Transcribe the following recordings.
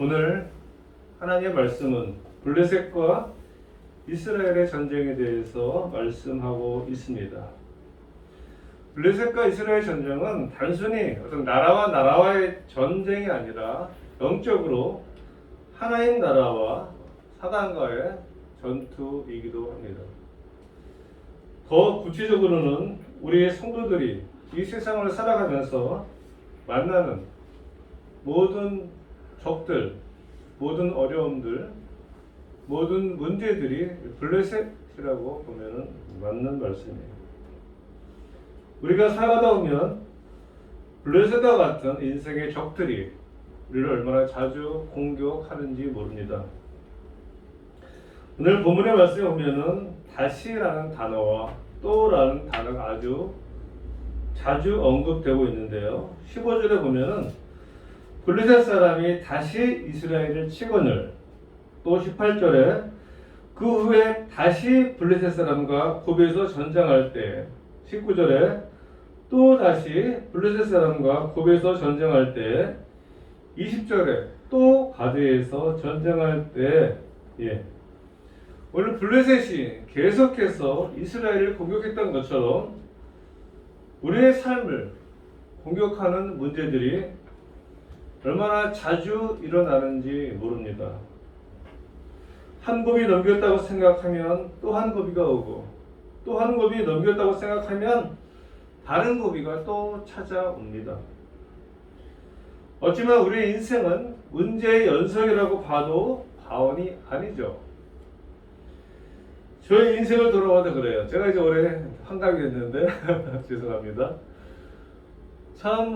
오늘 하나님의 말씀은 블레셋과 이스라엘의 전쟁에 대해서 말씀하고 있습니다. 블레셋과 이스라엘 전쟁은 단순히 어떤 나라와 나라와의 전쟁이 아니라 영적으로 하나님 나라와 사단과의 전투이기도 합니다. 더 구체적으로는 우리의 성도들이 이 세상을 살아가면서 만나는 모든 적들, 모든 어려움들, 모든 문제들이 블레셋이라고 보면 맞는 말씀이에요. 우리가 살아가다 보면 블레셋과 같은 인생의 적들이 우리를 얼마나 자주 공격하는지 모릅니다. 오늘 본문의 말씀에 보면은 다시라는 단어와 또라는 단어가 아주 자주 언급되고 있는데요. 15절에 보면은 블레셋 사람이 다시 이스라엘을 치거늘, 또 18절에 그 후에 다시 블레셋 사람과 고베에서 전쟁할 때, 19절에 또 다시 블레셋 사람과 고베에서 전쟁할 때, 20절에 또 가드에서 전쟁할 때, 오늘 블레셋이 계속해서 이스라엘을 공격했던 것처럼 우리의 삶을 공격하는 문제들이 얼마나 자주 일어나는지 모릅니다. 한 고비 넘겼다고 생각하면 또 한 고비가 오고, 또 한 고비 넘겼다고 생각하면 다른 고비가 또 찾아옵니다. 어찌나 우리의 인생은 문제의 연속이라고 봐도 과언이 아니죠. 저의 인생을 돌아봐도 그래요. 제가 이제 올해 환갑이 됐는데 죄송합니다. 참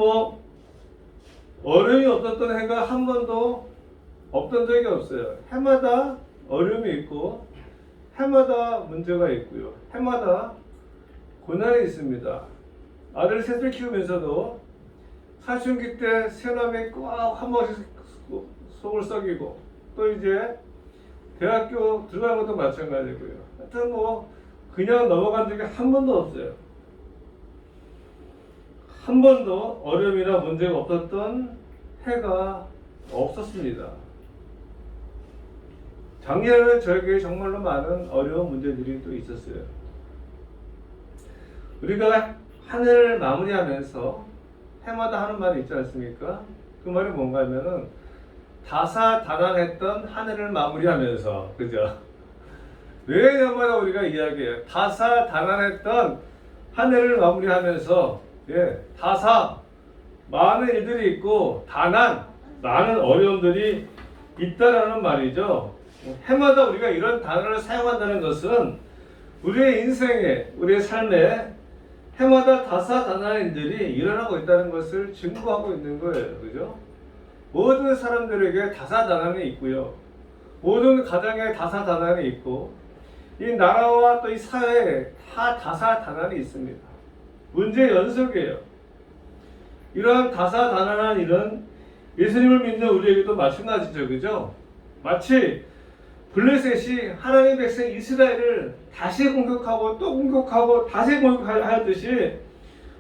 어려움이 없었던 해가 한 번도 없던 적이 없어요. 해마다 어려움이 있고 해마다 문제가 있고요. 해마다 고난이 있습니다. 아들 셋을 키우면서도 사춘기 때 새남이 꼭 한 번씩 속을 썩이고, 또 이제 대학교 들어간 것도 마찬가지고요. 하여튼 그냥 넘어간 적이 한 번도 없어요. 한 번도 어려움이나 문제가 없었던 해가 없었습니다. 작년에는 저에게 정말로 많은 어려운 문제들이 또 있었어요. 우리가 한 해를 마무리하면서 해마다 하는 말이 있지 않습니까? 그 말이 뭔가 하면은 다사다난했던 한 해를 마무리하면서, 그죠? 매년마다 우리가 이야기해요. 다사다난했던 한 해를 마무리하면서, 다사, 많은 일들이 있고, 다난, 많은 어려움들이 있다라는 말이죠. 해마다 우리가 이런 단어를 사용한다는 것은 우리의 인생에, 우리의 삶에 해마다 다사다난한 일들이 일어나고 있다는 것을 증거하고 있는 거예요. 그죠? 모든 사람들에게 다사다난이 있고요. 모든 가정에 다사다난이 있고, 이 나라와 또 이 사회에 다 다사다난이 있습니다. 문제의 연속이에요. 이러한 다사다난한 일은 예수님을 믿는 우리에게도 마찬가지죠. 그죠? 마치 블레셋이 하나님의 백성 이스라엘을 다시 공격하고 또 공격하고 다시 공격하듯이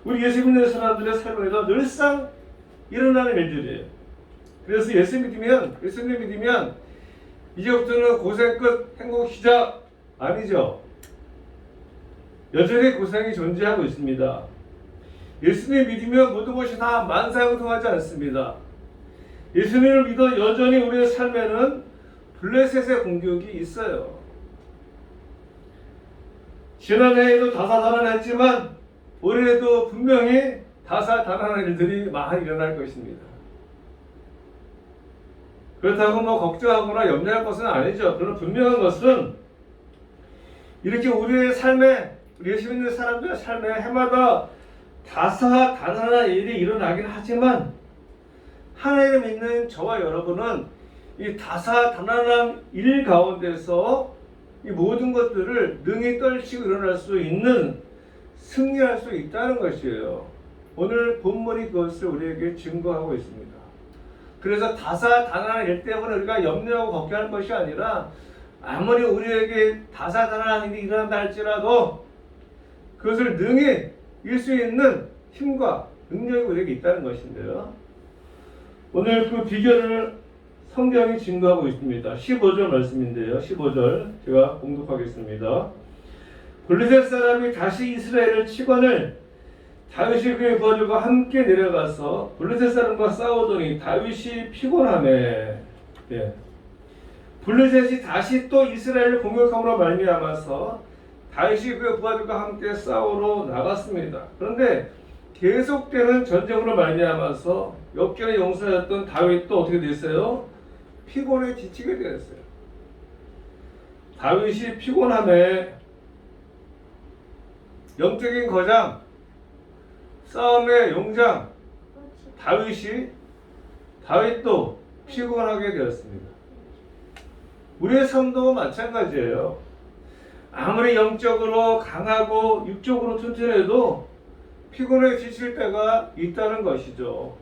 우리 예수 믿는 사람들의 삶에도 늘상 일어나는 일들이에요. 그래서 예수님 믿으면 이제부터는 고생 끝, 행복 시작 아니죠. 여전히 고생이 존재하고 있습니다. 예수님 믿으면 모든 것이 다 만사형통하지 않습니다. 예수님을 믿어 여전히 우리의 삶에는 블레셋의 공격이 있어요. 지난해에도 다사다난했지만 올해에도 분명히 다사다난한 일들이 많이 일어날 것입니다. 그렇다고 걱정하거나 염려할 것은 아니죠. 그러나 분명한 것은 이렇게 우리의 삶에, 우리 예수 믿는 사람들의 삶에 해마다 다사다난한 일이 일어나긴 하지만 하나님을 믿는 저와 여러분은 이 다사다난한 일 가운데서 이 모든 것들을 능히 떨치고 일어날 수 있는, 승리할 수 있다는 것이에요. 오늘 본문이 그것을 우리에게 증거하고 있습니다. 그래서 다사다난한 일 때문에 우리가 염려하고 걱정할 것이 아니라 아무리 우리에게 다사다난한 일이 일어난다 할지라도 그것을 능히 이길 수 있는 힘과 능력이 우리에게 있다는 것인데요. 오늘 그 비결을 성경이 증거하고 있습니다. 15절 말씀인데요. 15절 제가 공독하겠습니다. 블레셋 사람이 다시 이스라엘을 치거늘 다윗이 그의 거주가 함께 내려가서 블레셋 사람과 싸우더니 다윗이 피곤하매 블레셋이 다시 또 이스라엘을 공격함으로 말미암아서 다윗이 그의 부하들과 함께 싸우러 나갔습니다. 그런데 계속되는 전쟁으로 말미암아서 역전의 용사였던 다윗도 어떻게 됐어요? 피곤에 지치게 되었어요. 다윗이 피곤함에 영적인 거장, 싸움의 용장 다윗도 피곤하게 되었습니다. 우리의 삶도 마찬가지예요. 아무리 영적으로 강하고 육적으로 튼튼해도 피곤해 지칠 때가 있다는 것이죠.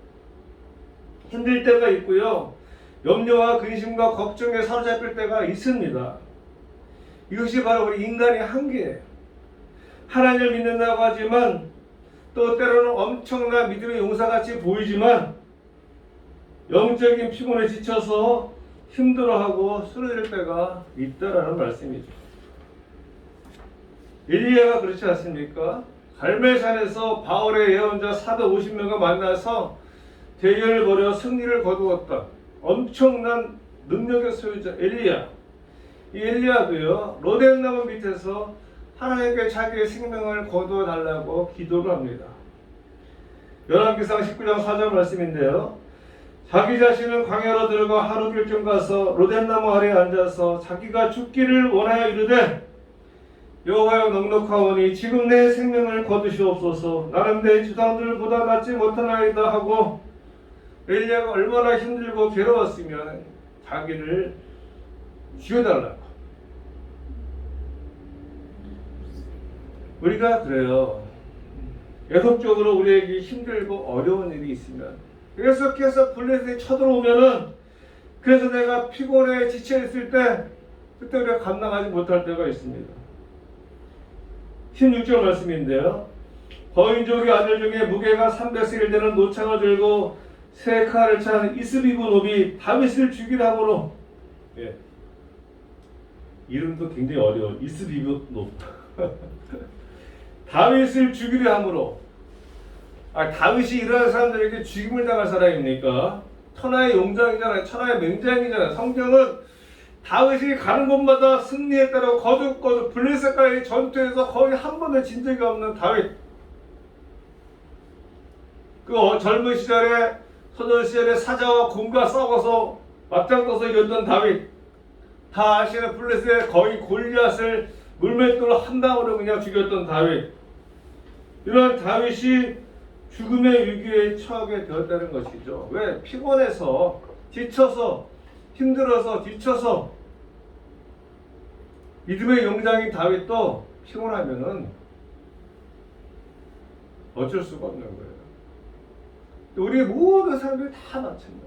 힘들 때가 있고요. 염려와 근심과 걱정에 사로잡힐 때가 있습니다. 이것이 바로 우리 인간의 한계예요. 하나님을 믿는다고 하지만 또 때로는 엄청난 믿음의 용사같이 보이지만 영적인 피곤에 지쳐서 힘들어하고 쓰러질 때가 있다라는 말씀이죠. 엘리야가 그렇지 않습니까? 갈멜산에서 바울의 예언자 450명과 만나서 대결을 벌여 승리를 거두었다. 엄청난 능력의 소유자 엘리야. 이 엘리야도요, 로뎀나무 밑에서 하나님께 자기의 생명을 거두어 달라고 기도를 합니다. 열왕기상 19장 4절 말씀인데요. 자기 자신은 광야로 들어가 하루 길쯤 가서 로뎀나무 아래에 앉아서 자기가 죽기를 원하여 이르되 여호와여 넉넉하오니 지금 내 생명을 거두시옵소서. 나는 내 주상들보다 낫지 못하나이다 하고 엘리야가 얼마나 힘들고 괴로웠으면 자기를 죽여달라고. 우리가 그래요. 계속적으로 우리에게 힘들고 어려운 일이 있으면 계속해서 블레셋이 쳐들어오면은 그래서 내가 피곤해 지쳐 있을 때 그때 우리가 감당하지 못할 때가 있습니다. 16절 말씀인데요. 거인족의 아들 중에 무게가 300세겔 되는 노창을 들고 세 칼을 찬 이스비브 놈이 다윗을 죽이려 함으로 이름도 굉장히 어려워. 이스비브 놈 다윗을 죽이려 함으로 다윗이 이러한 사람들에게 죽임을 당할 사람입니까? 천하의 용장이잖아요. 천하의 맹장이잖아요. 성경은 다윗이 가는 곳마다 승리했다라고 거듭 블레셋과의 전투에서 거의 한 번도 진 적이 없는 다윗. 그 젊은 시절에 소년 시절에 사자와 곰과 싸워서 맞짱 떠서 이겼던 다윗. 다 아시는 블레셋의 거의 골리앗을 물맷돌로 한 방으로 그냥 죽였던 다윗. 이런 다윗이 죽음의 위기에 처하게 되었다는 것이죠. 왜? 피곤해서, 지쳐서, 힘들어서, 지쳐서. 믿음의 용장인 다윗도 피곤하면은 어쩔 수가 없는 거예요. 우리 모든 사람들이 다 마찬가지예요.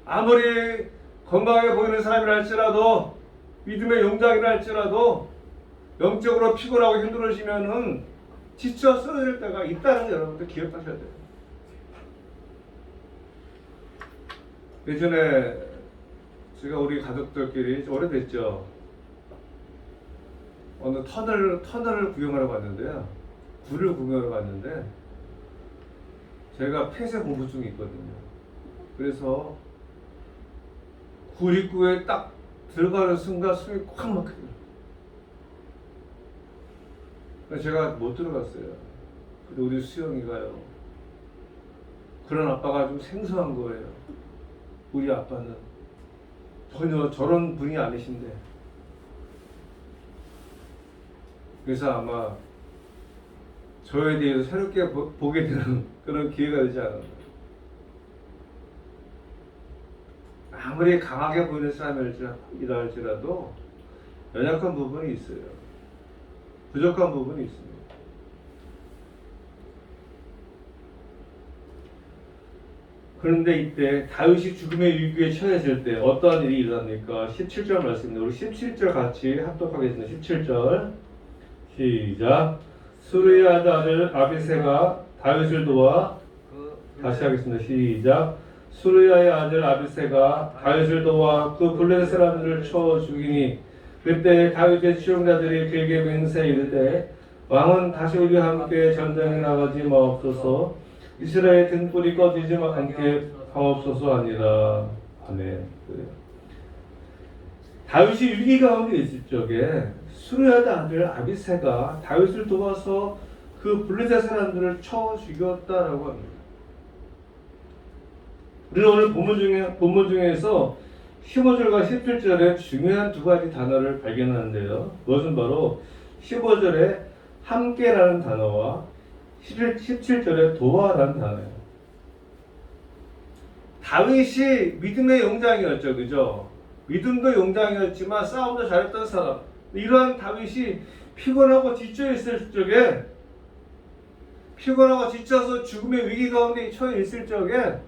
아무리 건강해 보이는 사람이라 할지라도, 믿음의 용장이라 할지라도 영적으로 피곤하고 힘들어지면은 지쳐 쓰러질 때가 있다는 거 여러분들 기억하셔야 돼요. 예전에 제가 우리 가족들끼리 오래됐죠. 어느 터널을 구경하러 갔는데요. 굴을 구경하러 갔는데 제가 폐쇄 공부증이 있거든요. 그래서 굴 입구에 딱 들어가는 순간 숨이 꽉 막혀요. 제가 못 들어갔어요. 근데 우리 수영이가요. 그런 아빠가 좀 생소한 거예요. 우리 아빠는 전혀 저런 분이 아니신데. 그래서 아마 저에 대해서 새롭게 보게 되는 그런 기회가 되지 않았나. 아무리 강하게 보이는 사람이라 할지라도 연약한 부분이 있어요. 부족한 부분이 있습니다. 그런데 이때 다윗이 죽음의 위기에 처해질 때 어떠한 일이 일어납니까? 17절 말씀입니다. 우리 17절 같이 합독하겠습니다. 17절 시작. 수르야의 아들 아비새가 다윗을 도와 다시 하겠습니다. 시작. 수르야의 아들 아비새가 다윗을 도와 그 블레셋 사람들을 쳐 죽이니 그때 다윗의 추종자들이 그에게 맹세 이르되 왕은 다시 우리와 함께 전쟁에 나가지 마옵소서 이스라엘 등불이 꺼지지 않게 하옵소서 하니라. 아멘. 다윗이 위기 가운데 있을 적에 수르야의 아들 아비새가 다윗을 도와서 그 블레셋 사람들을 쳐 죽였다라고 합니다. 우리는 오늘 본문 중에서 15절과 17절에 중요한 두 가지 단어를 발견하는데요. 그것은 바로 15절에 함께라는 단어와 17절에 도와라는 단어예요. 다윗이 믿음의 용장이었죠. 그죠? 믿음도 용장이었지만 싸움도 잘했던 사람. 이러한 다윗이 피곤하고 지쳐있을 적에 피곤하고 지쳐서 죽음의 위기 가운데 처해 있을 적에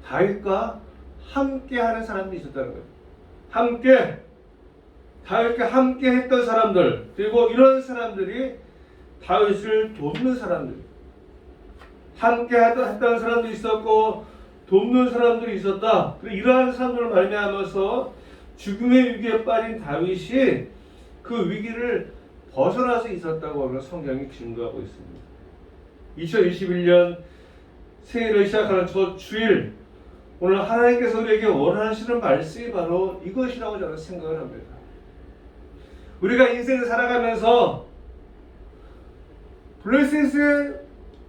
다윗과 함께하는 사람들이 있었다는 거예요. 다윗과 함께 했던 사람들, 그리고 이런 사람들이 다윗을 돕는 사람들, 함께 했던 사람도 있었고 돕는 사람들이 있었다. 그리고 이러한 사람들을 말미암아서 죽음의 위기에 빠진 다윗이 그 위기를 벗어날 수 있었다고 하는 성경이 증거하고 있습니다. 2021년 새해를 시작하는 저 주일, 오늘 하나님께서 우리에게 원하시는 말씀이 바로 이것이라고 저는 생각을 합니다. 우리가 인생을 살아가면서 블레셋의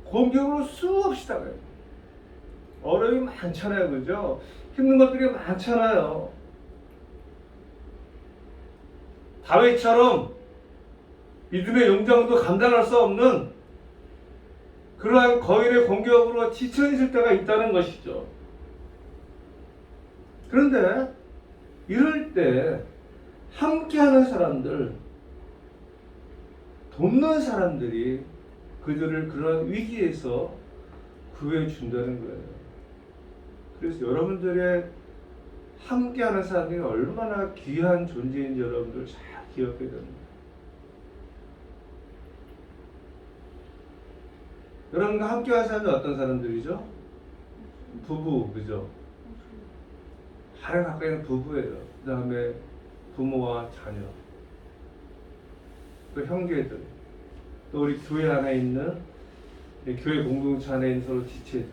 공격으로 수없이 당해요. 어려움이 많잖아요. 그죠? 힘든 것들이 많잖아요. 다윗처럼 믿음의 용장도 감당할 수 없는 그러한 거인의 공격으로 지쳐있을 때가 있다는 것이죠. 그런데 이럴 때 함께하는 사람들, 돕는 사람들이 그들을 그런 위기에서 구해 준다는 거예요. 그래서 여러분들의 함께하는 사람들이 얼마나 귀한 존재인지 여러분들 잘 기억해야 됩니다. 여러분과 함께하는 사람들은 어떤 사람들이죠? 부부, 그죠? 가장 가까이 있는 부부예요. 그 다음에 부모와 자녀, 또 형제들, 또 우리 교회 안에 있는 교회 공동체 안에 있는 서로 지체들,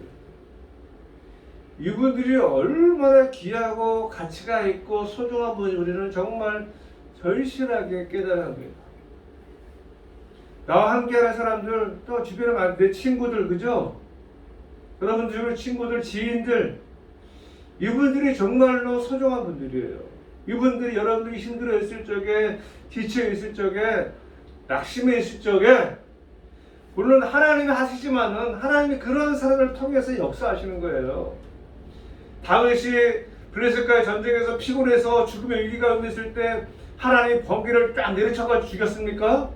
이분들이 얼마나 귀하고 가치가 있고 소중한 분인지 우리는 정말 절실하게 깨달아야 합니다. 나와 함께하는 사람들, 또 주변에 많은 내 친구들, 그죠? 여러분들 친구들, 지인들, 이분들이 정말로 소중한 분들이에요. 이분들이 여러분들이 힘들어 있을 적에, 지쳐 있을 적에, 낙심해 있을 적에, 물론 하나님이 하시지만은 하나님이 그런 사람을 통해서 역사하시는 거예요. 다윗이 블레셋과의 전쟁에서 피곤해서 죽음의 위기가 가운데 있을 때 하나님이 번개를 딱 내리쳐가지고 죽였습니까?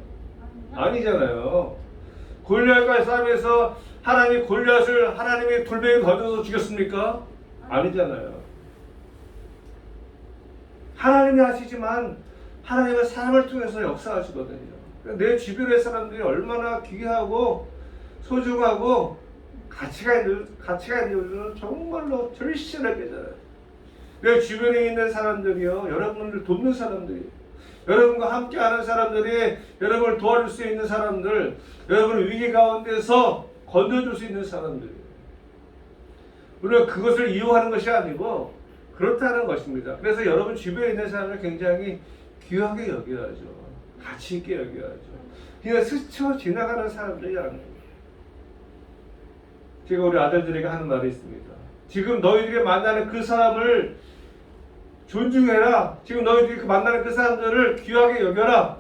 아니잖아요. 골리앗과의 싸움에서 하나님이 골리앗을 하나님이 돌멩이 던져서 죽였습니까? 아니잖아요. 하나님이 하시지만 하나님은 사람을 통해서 역사하시거든요. 내 주변의 사람들이 얼마나 귀하고 소중하고 가치가 있는 우리는 정말로 절실하게 깨달아요. 내 주변에 있는 사람들이요, 여러분을 돕는 사람들이, 여러분과 함께하는 사람들이, 여러분을 도와줄 수 있는 사람들, 여러분을 위기 가운데서 건져줄 수 있는 사람들. 우리가 그것을 이용하는 것이 아니고 그렇다는 것입니다. 그래서 여러분 주변에 있는 사람을 굉장히 귀하게 여겨야죠. 가치 있게 여겨야죠. 그냥 스쳐 지나가는 사람들이 아니에요. 제가 우리 아들들에게 하는 말이 있습니다. 지금 너희들이 만나는 그 사람을 존중해라. 지금 너희들이 만나는 그 사람들을 귀하게 여겨라.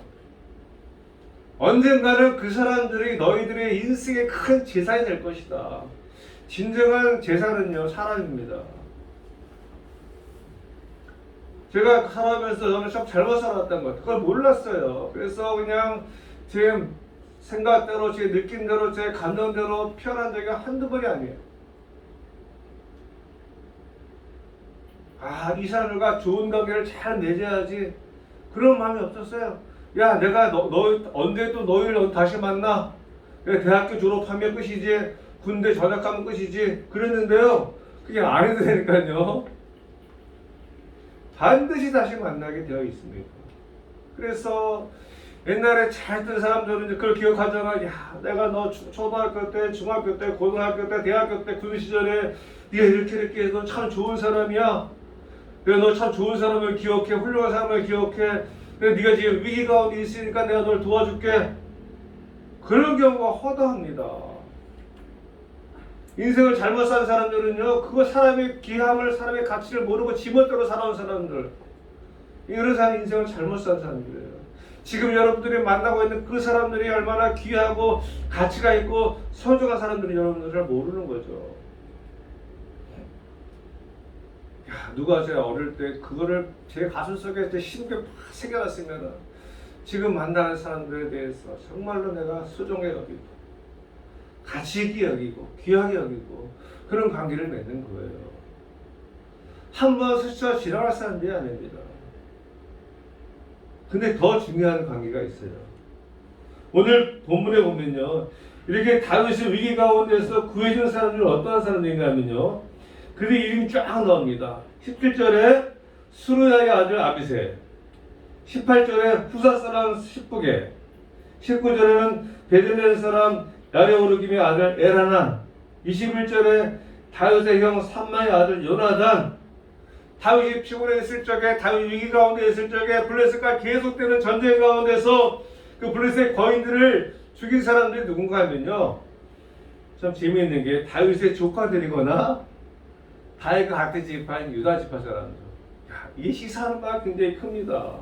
언젠가는 그 사람들이 너희들의 인생의 큰 재산이 될 것이다. 진정한 재산은요, 사람입니다. 제가 살아가면서 저는 참 잘못 살았던 것 같아요. 그걸 몰랐어요. 그래서 그냥 제 생각대로, 제 느낌대로, 제 감정대로 표현한 적이 한두 번이 아니에요. 이 사람들과 좋은 관계를 잘 맺어야지. 그런 마음이 없었어요. 야, 내가 언제 또 너희를 다시 만나? 내가 대학교 졸업하면 끝이지, 군대 전역하면 끝이지. 그랬는데요. 그냥 안 해도 되니까요. 반드시 다시 만나게 되어 있습니다. 그래서 옛날에 잘 된 사람들은 이제 그걸 기억하잖아. 야, 내가 너 초등학교 때, 중학교 때, 고등학교 때, 대학교 때, 군 시절에 네가 이렇게 해서 참 좋은 사람이야. 그래, 너 참 좋은 사람을 기억해. 훌륭한 사람을 기억해. 그래, 네가 지금 위기 가운데 있으니까 내가 널 도와줄게. 그런 경우가 허다합니다. 인생을 잘못 산 사람들은요, 그거 사람의 귀함을, 사람의 가치를 모르고 지멋대로 살아온 사람들. 이런 사람 인생을 잘못 산 사람들이에요. 지금 여러분들이 만나고 있는 그 사람들이 얼마나 귀하고 가치가 있고 소중한 사람들이 여러분들 잘 모르는 거죠. 야, 누가 제 어릴 때 그거를 제 가슴 속에 심게 팍 새겨놨으면 지금 만나는 사람들에 대해서 정말로 내가 소중하게 여기고 가치 있게 여기고 귀하게 여기고 그런 관계를 맺는 거예요. 한번 스쳐 지나갈 사람들이 아닙니다. 근데 더 중요한 관계가 있어요. 오늘 본문에 보면요, 이렇게 다윗의 위기 가운데서 구해준 사람들은 어떠한 사람들이냐면요, 그들의 이름이 쫙 나옵니다. 17절에 수르야의 아들 아비새, 18절에 후사 사람 십부게, 19절에는 베들레헴 사람 야레오르김의 아들 에라난, 21절에 다윗의 형 삼마의 아들 요나단. 다윗이 피곤해 있을 적에, 다윗 위기 가운데 있을 적에 블레셋과 계속되는 전쟁 가운데서 그 블레셋 거인들을 죽인 사람들이 누군가 하면요, 참 재미있는 게 다윗의 조카들이거나 다윗과 같은 지파인 유다 지파 사람들. 야, 이 시사하는 바가 굉장히 큽니다.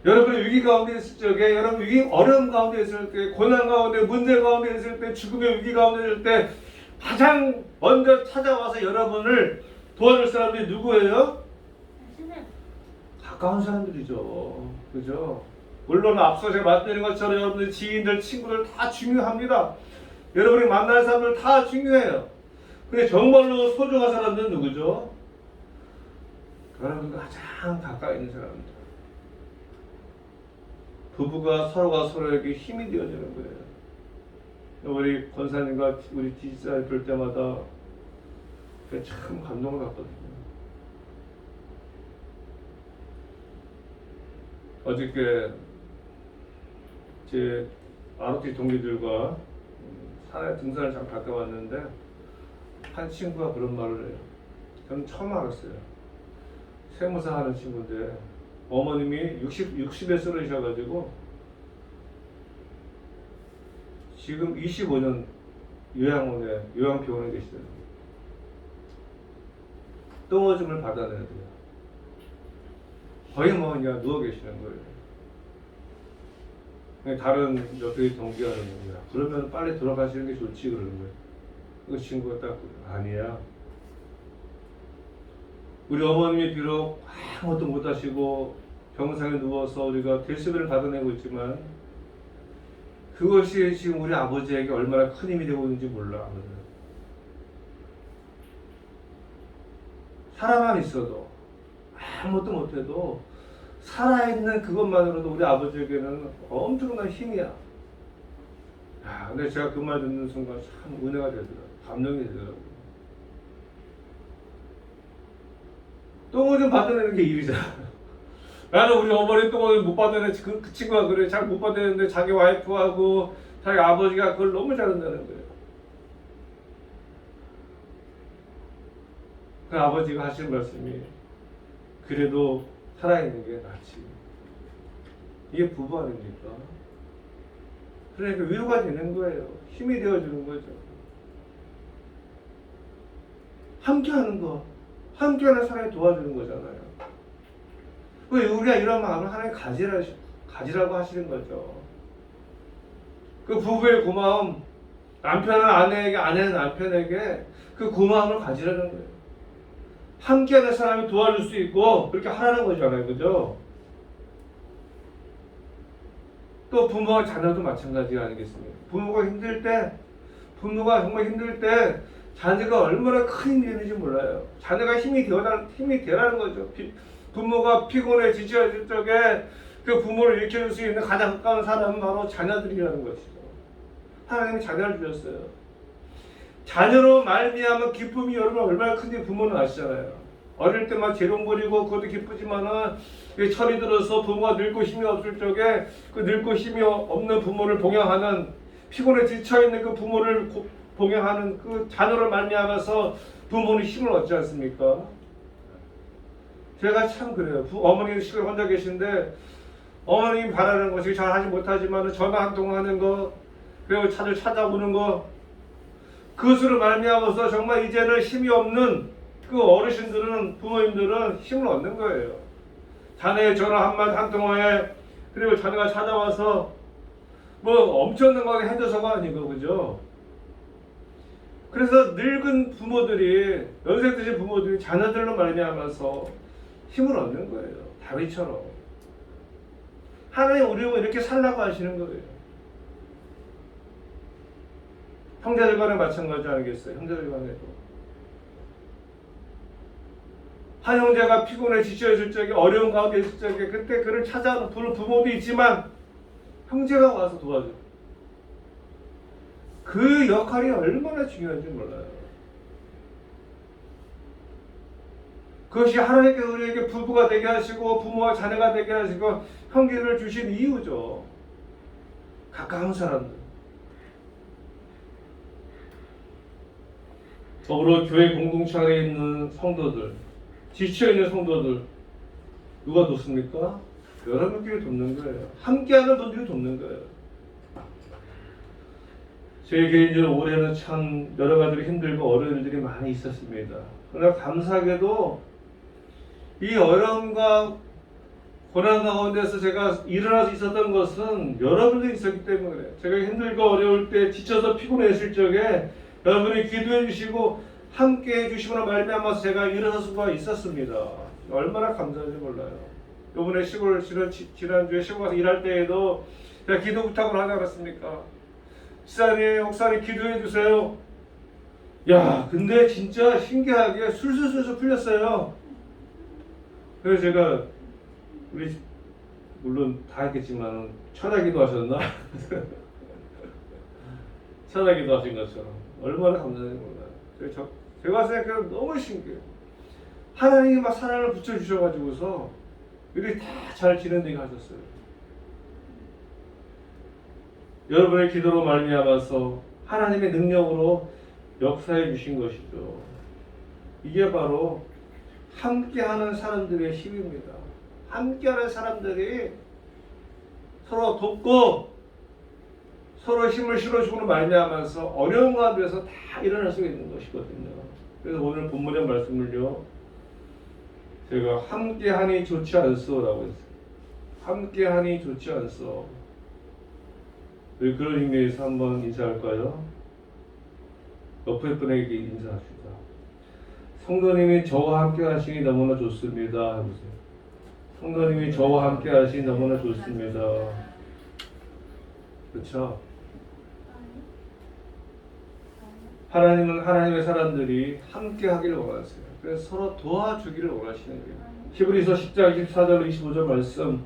여러분이 위기 가운데 있을 적에, 여러분 위기 어려움 가운데 있을 때, 고난 가운데, 문제 가운데 있을 때, 죽음의 위기 가운데 있을 때 가장 먼저 찾아와서 여러분을 도와줄 사람들이 누구예요? 가까운 사람들이죠. 그죠? 물론 앞서 제가 말씀드린 것처럼 여러분들 지인들, 친구들 다 중요합니다. 여러분이 만날 사람들 다 중요해요. 근데 정말로 소중한 사람들은 누구죠? 여러분과 가장 가까이 있는 사람들. 부부가 서로가 서로에게 힘이 되어주는 거예요. 우리 권사님과 우리 디지털 볼 때마다 참 감동을 받거든요. 어저께 제 ROT 동기들과 산에 등산을 잠깐 갔다 왔는데 한 친구가 그런 말을 해요. 저는 처음 알았어요. 세무사 하는 친구인데 어머님이 60에 쓰러지셔가지고 지금 25년 요양병원에 계시더라고요. 똥오줌을 받아내야 돼요. 거의 뭐 그냥 누워 계시는 거예요. 다른 옆에 동기가 그러는 거야. 그러면 빨리 돌아가시는 게 좋지 그러는 거예요. 그 친구가 딱 아니야. 우리 어머님이 비록 아무것도 못하시고 병상에 누워서 우리가 결석을 받아내고 있지만 그것이 지금 우리 아버지에게 얼마나 큰 힘이 되고 있는지 몰라. 사람만 있어도 아무것도 못해도 살아있는 그것만으로도 우리 아버지에게는 엄청난 힘이야. 야, 근데 제가 그 말 듣는 순간 참 은혜가 되더라고요. 감동이 되더라고요. 똥을 좀 받아내는 게 일이잖아. 나는 우리 어머니 똥을 못 받아내, 그 친구가 그래. 잘 못 받아내는데 자기 와이프하고 자기 아버지가 그걸 너무 잘한다는 거예요. 그 아버지가 하시는 말씀이 그래도 살아있는 게 낫지. 이게 부부 아닙니까? 그러니까 위로가 되는 거예요. 힘이 되어주는 거죠. 함께하는 거, 함께하는 사람이 도와주는 거잖아요. 우리가 이런 마음을 하나님 가지라고 하시는 거죠. 그 부부의 고마움, 남편은 아내에게, 아내는 남편에게 그 고마움을 가지라는 거예요. 함께하는 사람이 도와줄 수 있고 그렇게 하라는 거잖아요. 그죠? 또 부모와 자녀도 마찬가지가 아니겠습니까? 부모가 정말 힘들 때 자녀가 얼마나 큰 힘이 되는지 몰라요. 자녀가 힘이 되라는 거죠. 부모가 피곤해 지쳐질 적에 그 부모를 일으켜줄 수 있는 가장 가까운 사람은 바로 자녀들이라는 것이죠. 하나님이 자녀를 주셨어요. 자녀로 말미암은 기쁨이 여러분 얼마나 큰지 부모는 아시잖아요. 어릴 때 막 재롱부리고 그것도 기쁘지만은 철이 들어서 부모가 늙고 힘이 없을 적에 그 늙고 힘이 없는 부모를 봉양하는, 피곤에 지쳐있는 그 부모를 봉양하는 그 자녀를 말미암아서 부모는 힘을 얻지 않습니까? 제가 참 그래요. 어머니 시골에 혼자 계신데 어머님이 바라는 것이 잘하지 못하지만 전화 한 통 하는 거, 그리고 차를 찾아오는 거, 그것으로 말미암아서 정말 이제는 힘이 없는 그 어르신들은, 부모님들은 힘을 얻는 거예요. 자네의 전화 한 통화에, 그리고 자네가 찾아와서 뭐 엄청나게 해줘서가 아니고, 그죠? 그래서 늙은 부모들이, 연세 드신 부모들이 자녀들로 말미암아서 힘을 얻는 거예요. 다윗처럼. 하나님 우리 이렇게 살라고 하시는 거예요. 형제들 간에 마찬가지 아니겠어요? 형제들 간에도. 한 형제가 피곤해 지쳐있을 적에, 어려운 가운데 있을 적에, 그때 그를 찾아오는 부모도 있지만 형제가 와서 도와줘. 그 역할이 얼마나 중요한지 몰라요. 그것이 하나님께서 우리에게 부부가 되게 하시고 부모와 자녀가 되게 하시고 형제를 주신 이유죠. 가까운 사람들. 더불어 교회 공동체 안에 있는 성도들, 지쳐있는 성도들, 누가 돕습니까? 여러분끼리 돕는 거예요. 함께하는 분들이 돕는 거예요. 제 개인적으로 올해는 참 여러 가지로 힘들고 어려운 일들이 많이 있었습니다. 그러나 감사하게도 이 어려움과 고난 가운데서 제가 일어날 수 있었던 것은 여러분들이 있었기 때문에 그래요. 제가 힘들고 어려울 때, 지쳐서 피곤했을 적에 여러분이 기도해 주시고 함께 해 주시거나 말미암아서 제가 일어설 수가 있었습니다. 얼마나 감사한지 몰라요. 이번에 지난주에 시골 가서 일할 때에도 제가 기도 부탁을 하지 않았습니까? 집사님, 목사님 기도해 주세요. 야, 근데 진짜 신기하게 술술술술 풀렸어요. 그래서 제가, 우리 물론 다 했겠지만 천하기도 하셨나? 천하기도 하신 것처럼 얼마나 감사한지 몰라요. 제가 생각해도 너무 신기해요. 하나님이 막 사랑을 붙여주셔가지고서 일이 다 잘 진행되게 하셨어요. 여러분의 기도로 말미암아서 하나님의 능력으로 역사해 주신 것이죠. 이게 바로 함께하는 사람들의 힘입니다. 함께하는 사람들이 서로 돕고 서로 힘을 실어주고 말미암아서 어려운 가운데서 다 일어날 수 있는 것이거든요. 그래서 오늘 본문의 말씀을요, 제가 함께하니 좋지 않소라고 했어요. 함께하니 좋지 않소. 우리 그런 의미에서 한번 인사할까요? 옆에 분에게 인사합시다. 성도님이 저와 함께 하시니 너무나 좋습니다. 해보세요. 성도님이 저와 함께 하시니 너무나 좋습니다. 그렇죠? 하나님은 하나님의 사람들이 함께 하기를 원하세요. 그래서 서로 도와주기를 원하시는 거예요. 히브리서 10장 24절 25절 말씀,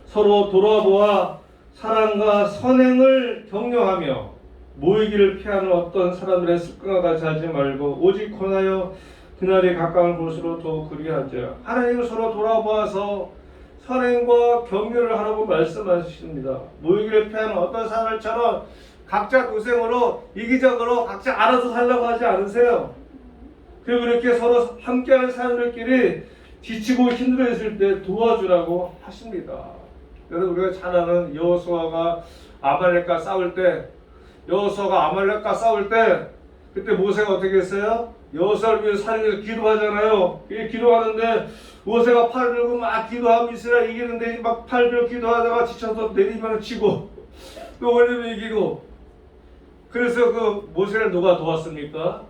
서로 돌아보아 사랑과 선행을 격려하며 모이기를 피하는 어떤 사람들의 습관과 같이 하지 말고 오직 권하여 그날이 가까운 곳으로 더욱 그리하자. 하나님은 서로 돌아보아서 선행과 격려를 하라고 말씀하십니다. 모이기를 피하는 어떤 사람들처럼 각자 도생으로 이기적으로 각자 알아서 살려고 하지 않으세요. 그리고 이렇게 서로 함께하는 사람들끼리 지치고 힘들어했을 때 도와주라고 하십니다. 여러분, 우리가 잘 아는 여호수아가 아말렉과 싸울 때, 그때 모세가 어떻게 했어요? 여호수아를 위해서 산에서 기도하잖아요. 이게 기도하는데 모세가 팔을 들고 막 기도하면 이스라엘 이기는데 막 팔 들고 기도하다가 지쳐서 내리면 치고 또 올리면 이기고. 그래서 그 모세를 누가 도왔습니까?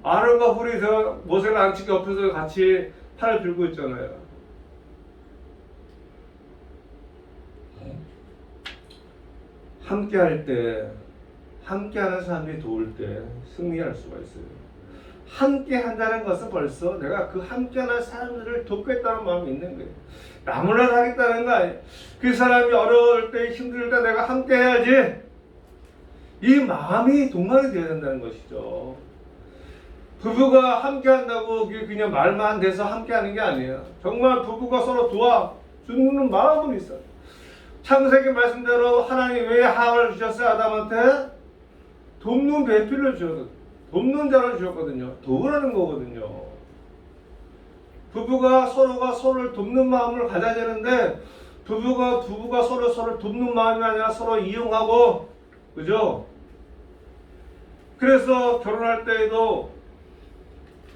아론과 훌이 모세를 안 치게 옆에서 같이 팔을 들고 있잖아요. 함께할 때, 함께하는 사람들이 도울 때 승리할 수가 있어요. 함께한다는 것은 벌써 내가 그 함께하는 사람들을 돕겠다는 마음이 있는 거예요. 나 몰라 하겠다는 거 아니에요. 그 사람이 어려울 때, 힘들 때 내가 함께해야지. 이 마음이 동반이 되어야 된다는 것이죠. 부부가 함께 한다고 그냥 말만 돼서 함께 하는 게 아니에요. 정말 부부가 서로 도와주는 마음은 있어요. 창세기 말씀대로 하나님 왜 하와를 주셨어요? 아담한테 돕는 배필을 주셨거든요. 돕는 자를 주셨거든요. 도우라는 거거든요. 부부가 서로가 서로를 돕는 마음을 가져야 되는데 부부가 서로를 돕는 마음이 아니라 서로 이용하고, 그죠? 그래서 결혼할 때에도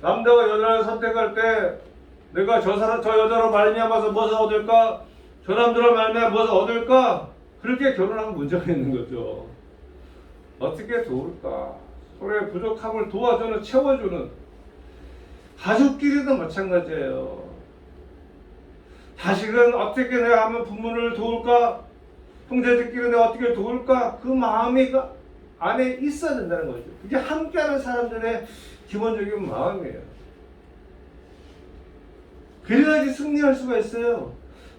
남자가 여자를 선택할 때 내가 저 여자로 말미암아서 무엇을 얻을까? 저 남자로 말미암아 무엇을 얻을까? 그렇게 결혼하면 문제가 있는 거죠. 어떻게 도울까? 서로의 부족함을 도와주는, 채워주는. 가족끼리도 마찬가지예요. 자식은 어떻게 내가 하면 부모를 도울까? 형제들끼리 내가 어떻게 도울까? 그 마음이 그 안에 있어야 된다는 거죠. 이게 함께하는 사람들의 기본적인 마음이에요. 그래야지 승리할 수가 있어요.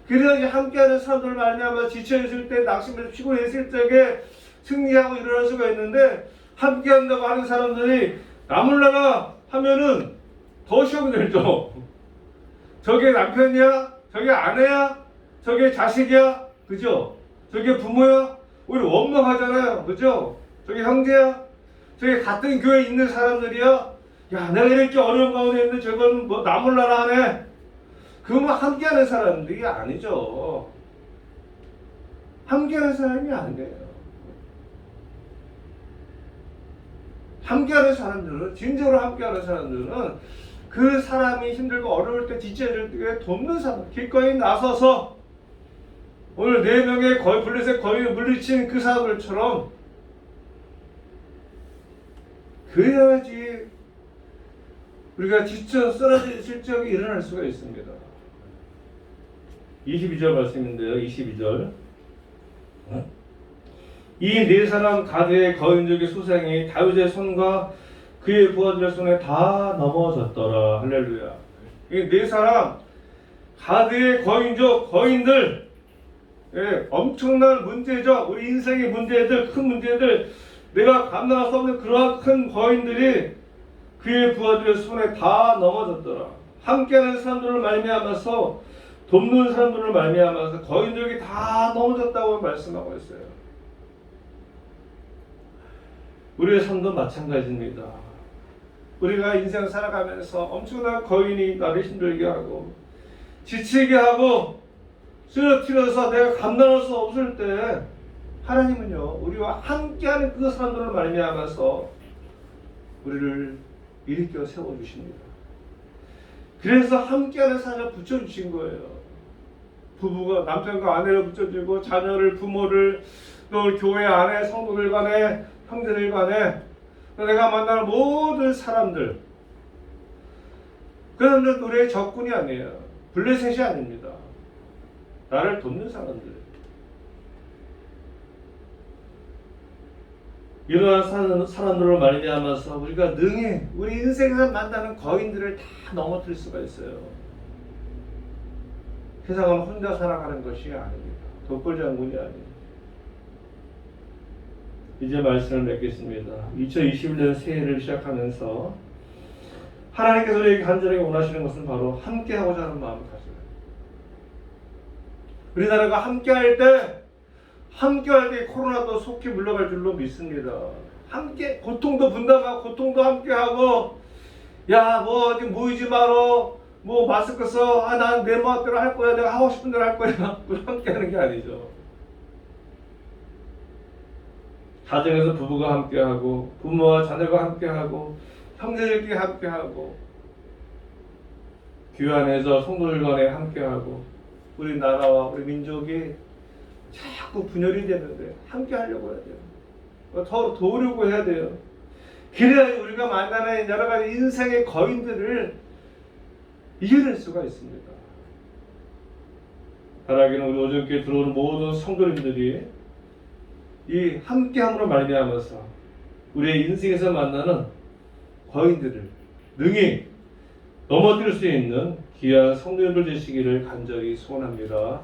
그래야지 함께하는 사람들을 말미암아 지쳐있을 때, 낙심해서 피곤했을 적에 승리하고 일어날 수가 있는데, 함께한다고 하는 사람들이 나몰라라 하면은 더 시험이 들죠. 저게 남편이야? 저게 아내야? 저게 자식이야? 그죠? 저게 부모야? 우리 원망하잖아요. 그죠? 저게 형제야? 저게 같은 교회에 있는 사람들이야? 야, 내가 이렇게 어려운 가운데 있는데 저건 뭐 나몰라라 하네? 그거 함께하는 사람들이 아니죠. 함께하는 사람이 아니에요. 함께하는 사람들은, 진정으로 함께하는 사람들은 그 사람이 힘들고 어려울 때, 지쳐질 때 돕는 사람, 기꺼이 나서서 오늘 4명의 블레셋 거인을 물리친 그 사람들처럼 그래야지 우리가 지쳐 쓰러질 적이 일어날 수가 있습니다. 22절 말씀인데요. 22절. 이 네 사람 가드의 거인족의 수생이 다윗의 손과 그의 부하들의 손에 다 넘어졌더라. 할렐루야. 이 네 사람 가드의 거인족, 거인들, 예, 엄청난 문제죠. 우리 인생의 문제들, 큰 문제들, 내가 감당할 수 없는 그러한 큰 거인들이 그의 부하들의 손에 다 넘어졌더라. 함께하는 사람들을 말미암아서, 돕는 사람들을 말미암아서 거인들이 다 넘어졌다고 말씀하고 있어요. 우리의 삶도 마찬가지입니다. 우리가 인생 살아가면서 엄청난 거인이 나를 힘들게 하고 지치게 하고 쓰러뜨려서 내가 감당할 수 없을 때 하나님은요, 우리와 함께하는 그 사람들을 말미암아서 우리를 일으켜 세워주십니다. 그래서 함께하는 사람을 붙여주신 거예요. 부부가 남편과 아내를 붙여주고 자녀를, 부모를, 또 교회 안에 성도들 간에, 형제들 간에, 내가 만나는 모든 사람들, 그 사람들은 우리의 적군이 아니에요. 블레셋이 아닙니다. 나를 돕는 사람들. 이러한 사람들을 말미암아서 우리가 능히 우리 인생에서 만나는 거인들을 다 넘어뜨릴 수가 있어요. 세상은 혼자 살아가는 것이 아닙니다. 독불장군이 아닙니다. 이제 말씀을 맺겠습니다. 2021년 새해를 시작하면서 하나님께서 우리에게 간절하게 원하시는 것은 바로 함께하고자 하는 마음을 가져요. 우리나라가 함께할 때 코로나도 속히 물러갈 줄로 믿습니다. 함께 고통도 분담하고 고통도 함께하고, 야, 뭐 어디 모이지 마라, 뭐 마스크 써, 난 내 마음대로 할 거야, 내가 하고 싶은 대로 할 거야. 함께하는 게 아니죠. 가정에서 부부가 함께하고, 부모와 자녀가 함께하고, 형제들끼리 함께하고, 교회 안에서 성도들 간에 함께하고, 우리 나라와 우리 민족이 자꾸 분열이 되는데 함께 하려고 해야 돼요. 더 도우려고 해야 돼요. 그래야 우리가 만나는 여러 가지 인생의 거인들을 이겨낼 수가 있습니다. 바라기는 우리 오전교회 들어오는 모든 성도님들이 이 함께함으로 말미암아서 우리의 인생에서 만나는 거인들을 능히 넘어뜨릴 수 있는 귀한 성도님들 되시기를 간절히 소원합니다.